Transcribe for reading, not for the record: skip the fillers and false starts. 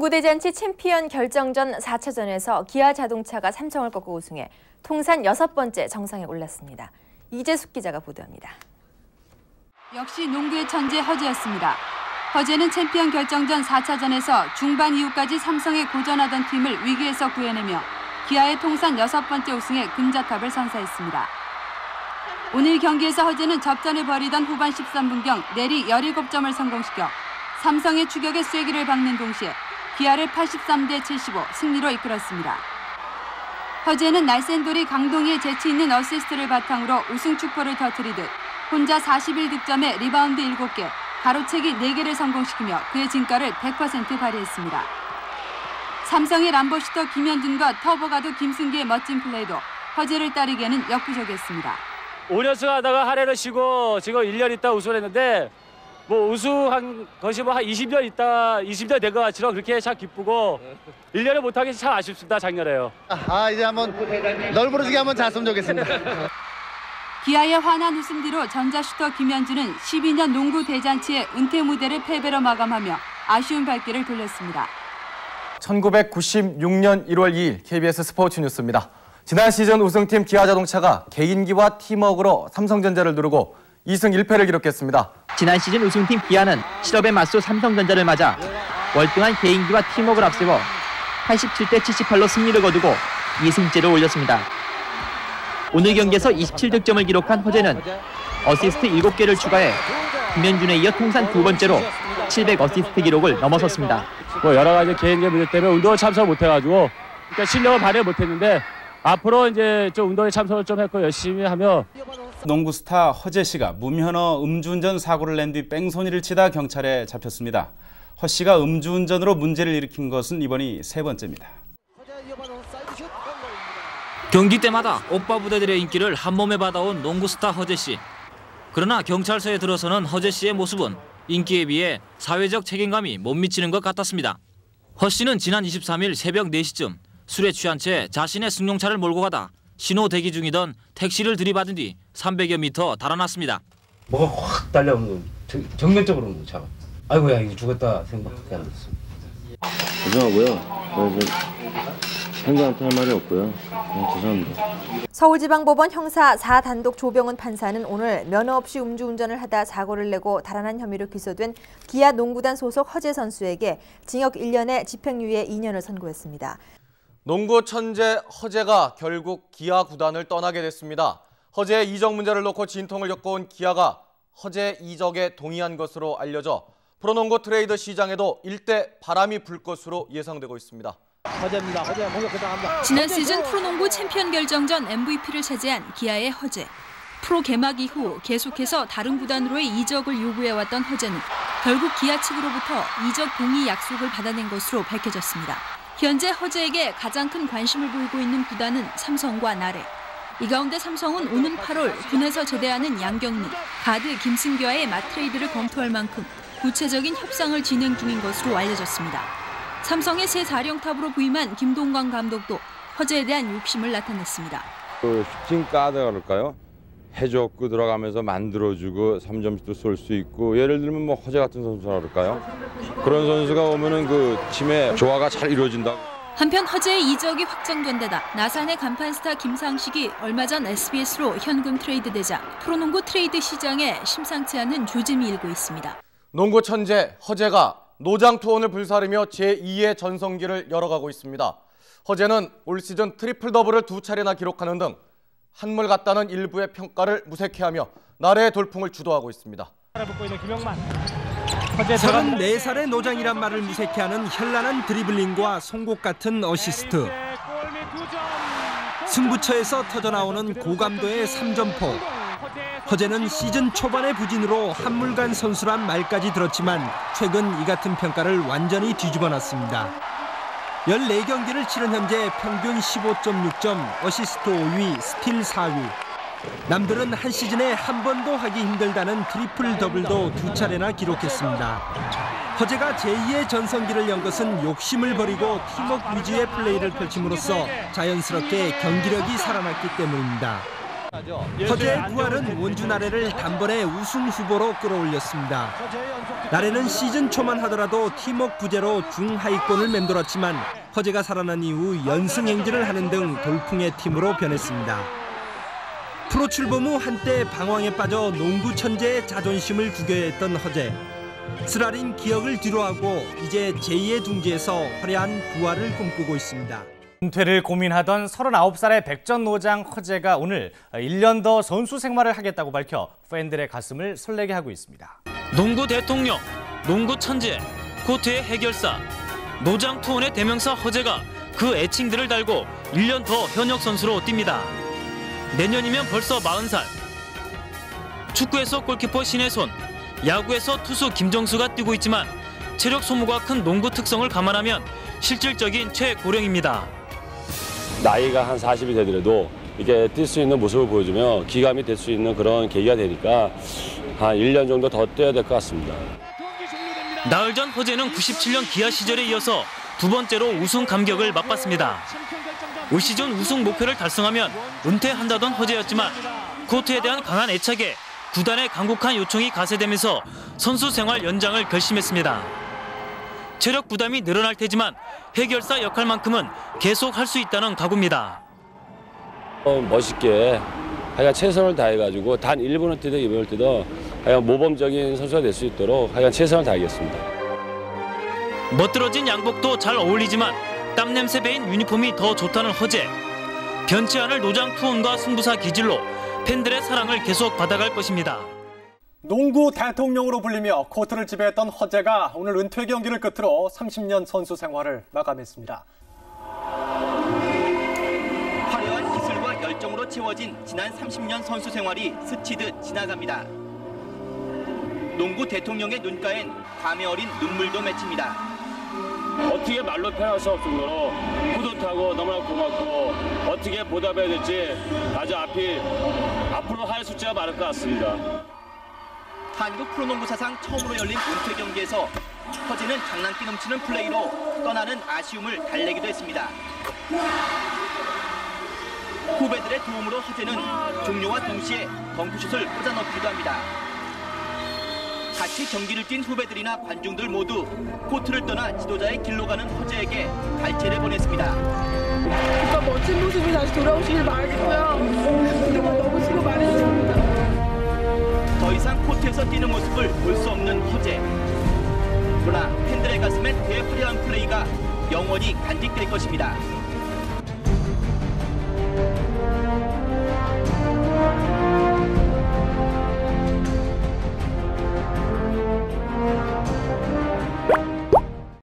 농구대잔치 챔피언 결정전 4차전에서 기아자동차가 삼성을 꺾고 우승해 통산 6번째 정상에 올랐습니다. 이재숙 기자가 보도합니다. 역시 농구의 천재 허재였습니다. 허재는 챔피언 결정전 4차전에서 중반 이후까지 삼성에 고전하던 팀을 위기에서 구해내며 기아의 통산 6번째 우승에 금자탑을 선사했습니다. 오늘 경기에서 허재는 접전을 벌이던 후반 13분경 내리 17점을 성공시켜 삼성의 추격에 쐐기를 박는 동시에 기아를 83대 75 승리로 이끌었습니다. 허재는 날쌘돌이 강동희의 재치 있는 어시스트를 바탕으로 우승 축포를 터뜨리듯 혼자 41득점에 리바운드 7개, 가로채기 4개를 성공시키며 그의 진가를 100% 발휘했습니다. 삼성의 람보슈터 김현준과 터보가드 김승기의 멋진 플레이도 허재를 따르기에는 역부족했습니다. 5년씩 하다가 한 해를 쉬고 지금 1년 있다 우승을 했는데 우승한 것이 한 20년 된 것 같지만 그렇게 참 기쁘고 1년을 못한 게 참 아쉽습니다. 작년에요. 이제 한번 널브러지게 한번 잤으면 좋겠습니다. 기아의 환한 웃음 뒤로 전자슈터 김현준은 12년 농구 대잔치의 은퇴 무대를 패배로 마감하며 아쉬운 발길을 돌렸습니다. 1996년 1월 2일 KBS 스포츠 뉴스입니다. 지난 시즌 우승팀 기아자동차가 개인기와 팀워크로 삼성전자를 누르고 2승 1패를 기록했습니다. 지난 시즌 우승팀 기아는 실업에 맞서 삼성전자를 맞아 월등한 개인기와 팀워크를 앞세워 87대 78로 승리를 거두고 2승째를 올렸습니다. 오늘 경기에서 27득점을 기록한 허재는 어시스트 7개를 추가해 김현준에 이어 통산 2번째로 700 어시스트 기록을 넘어섰습니다. 여러 가지 개인기 문제 때문에 운동을 참석을 못해가지고 그러니까 실력을 발휘 못했는데 앞으로 이제 좀 운동에 참석을 좀 했고 열심히 하며. 농구 스타 허재 씨가 무면허 음주운전 사고를 낸 뒤 뺑소니를 치다 경찰에 잡혔습니다. 허 씨가 음주운전으로 문제를 일으킨 것은 이번이 3번째입니다. 경기 때마다 오빠 부대들의 인기를 한몸에 받아온 농구 스타 허재 씨. 그러나 경찰서에 들어서는 허재 씨의 모습은 인기에 비해 사회적 책임감이 못 미치는 것 같았습니다. 허 씨는 지난 23일 새벽 4시쯤 술에 취한 채 자신의 승용차를 몰고 가다 신호 대기 중이던 택시를 들이받은 뒤 300여 미터 달아났습니다. 뭐가 확 달려오는 거, 정면적으로 오는 거 차가. 아이고야 이거 죽었다 생각밖에 안 했어. 죄송하고요. 행정한테 할 말이 없고요. 죄송합니다. 서울지방법원 형사 4단독 조병은 판사는 오늘 면허 없이 음주운전을 하다 사고를 내고 달아난 혐의로 기소된 기아 농구단 소속 허재 선수에게 징역 1년에 집행유예 2년을 선고했습니다. 농구 천재 허재가 결국 기아 구단을 떠나게 됐습니다. 허재의 이적 문제를 놓고 진통을 겪어온 기아가 허재 이적에 동의한 것으로 알려져 프로농구 트레이드 시장에도 일대 바람이 불 것으로 예상되고 있습니다. 지난 시즌 프로농구 챔피언 결정전 MVP를 차지한 기아의 허재. 프로 개막 이후 계속해서 다른 구단으로의 이적을 요구해왔던 허재는 결국 기아 측으로부터 이적 동의 약속을 받아낸 것으로 밝혀졌습니다. 현재 허재에게 가장 큰 관심을 보이고 있는 구단은 삼성과 나래. 이 가운데 삼성은 오는 8월 군에서 제대하는 양경민, 가드 김승규와의 맞트레이드를 검토할 만큼 구체적인 협상을 진행 중인 것으로 알려졌습니다. 삼성의 새 사령탑으로 부임한 김동관 감독도 허재에 대한 욕심을 나타냈습니다. 슈팅 가드가 그럴까요? 해줬고 들어가면서 만들어주고 3점슛도 쏠 수 있고 예를 들면 뭐 허재 같은 선수라 그럴까요? 그런 선수가 오면은 그 팀의 조화가 잘 이루어진다. 한편 허재의 이적이 확정된 데다 나산의 간판 스타 김상식이 얼마 전 SBS로 현금 트레이드되자 프로농구 트레이드 시장에 심상치 않은 조짐이 일고 있습니다. 농구 천재 허재가 노장 투혼을 불사르며 제2의 전성기를 열어가고 있습니다. 허재는 올 시즌 트리플 더블을 2차례나 기록하는 등 한물 같다는 일부의 평가를 무색해하며 나래의 돌풍을 주도하고 있습니다. 34살의 노장이란 말을 무색해하는 현란한 드리블링과 송곳 같은 어시스트. 승부처에서 터져나오는 고감도의 3점포. 허재는 시즌 초반의 부진으로 한물간 선수란 말까지 들었지만 최근 이 같은 평가를 완전히 뒤집어놨습니다. 14경기를 치른 현재 평균 15.6점, 어시스트 5위, 스틸 4위. 남들은 한 시즌에 한 번도 하기 힘들다는 트리플 더블도 2차례나 기록했습니다. 허재가 제2의 전성기를 연 것은 욕심을 버리고 팀워크 위주의 플레이를 펼침으로써 자연스럽게 경기력이 살아났기 때문입니다. 허재의 부활은 원주 나래를 단번에 우승 후보로 끌어올렸습니다. 나래는 시즌 초만 하더라도 팀워크 부재로 중하위권을 맴돌았지만 허재가 살아난 이후 연승 행진을 하는 등 돌풍의 팀으로 변했습니다. 프로 출범 후 한때 방황에 빠져 농구 천재의 자존심을 구겨야 했던 허재. 쓰라린 기억을 뒤로하고 이제 제2의 둥지에서 화려한 부활을 꿈꾸고 있습니다. 은퇴를 고민하던 39살의 백전노장 허재가 오늘 1년 더 선수 생활을 하겠다고 밝혀 팬들의 가슴을 설레게 하고 있습니다. 농구 대통령, 농구 천재, 코트의 해결사, 노장 투혼의 대명사 허재가 그 애칭들을 달고 1년 더 현역 선수로 뜁니다. 내년이면 벌써 40살. 축구에서 골키퍼 신혜손, 야구에서 투수 김정수가 뛰고 있지만 체력 소모가 큰 농구 특성을 감안하면 실질적인 최고령입니다. 나이가 한 40이 되더라도 이렇게 뛸 수 있는 모습을 보여주면 기감이 될 수 있는 그런 계기가 되니까 한 1년 정도 더 뛰어야 될 것 같습니다. 나흘 전 허재는 97년 기아 시절에 이어서 두 번째로 우승 감격을 맛봤습니다. 올 시즌 우승 목표를 달성하면 은퇴한다던 허재였지만 코트에 대한 강한 애착에 구단의 강국한 요청이 가세되면서 선수 생활 연장을 결심했습니다. 체력 부담이 늘어날 테지만 해결사 역할만큼은 계속 할 수 있다는 각오입니다. 멋있게 하여간 최선을 다해가지고 단 1분을 뛰든 2분을 뛰든 하여간 모범적인 선수가 될 수 있도록 하여간 최선을 다하겠습니다. 멋들어진 양복도 잘 어울리지만 땀 냄새 배인 유니폼이 더 좋다는 허재. 변치 않을 노장 투혼과 승부사 기질로 팬들의 사랑을 계속 받아갈 것입니다. 농구 대통령으로 불리며 코트를 지배했던 허재가 오늘 은퇴 경기를 끝으로 30년 선수 생활을 마감했습니다. 화려한 기술과 열정으로 채워진 지난 30년 선수 생활이 스치듯 지나갑니다. 농구 대통령의 눈가엔 감회 어린 눈물도 맺힙니다. 어떻게 말로 표현할 수 없을 정도로 뿌듯하고 너무나 고맙고 어떻게 보답해야 될지 아주 앞으로 할 숫자가 많을 것 같습니다. 한국 프로농구 사상 처음으로 열린 은퇴 경기에서 허재는 장난기 넘치는 플레이로 떠나는 아쉬움을 달래기도 했습니다. 후배들의 도움으로 허재는 종료와 동시에 덩크슛을 꽂아넣기도 합니다. 같이 경기를 뛴 후배들이나 관중들 모두 코트를 떠나 지도자의 길로 가는 허재에게 갈채를 보냈습니다. 오빠 멋진 모습이 다시 돌아오시길 바라겠고요. 그동안 너무 수고 많으셨습니다. 더 이상 코트에서 뛰는 모습을 볼 수 없는 허재. 그러나 팬들의 가슴엔 대화려한 플레이가 영원히 간직될 것입니다.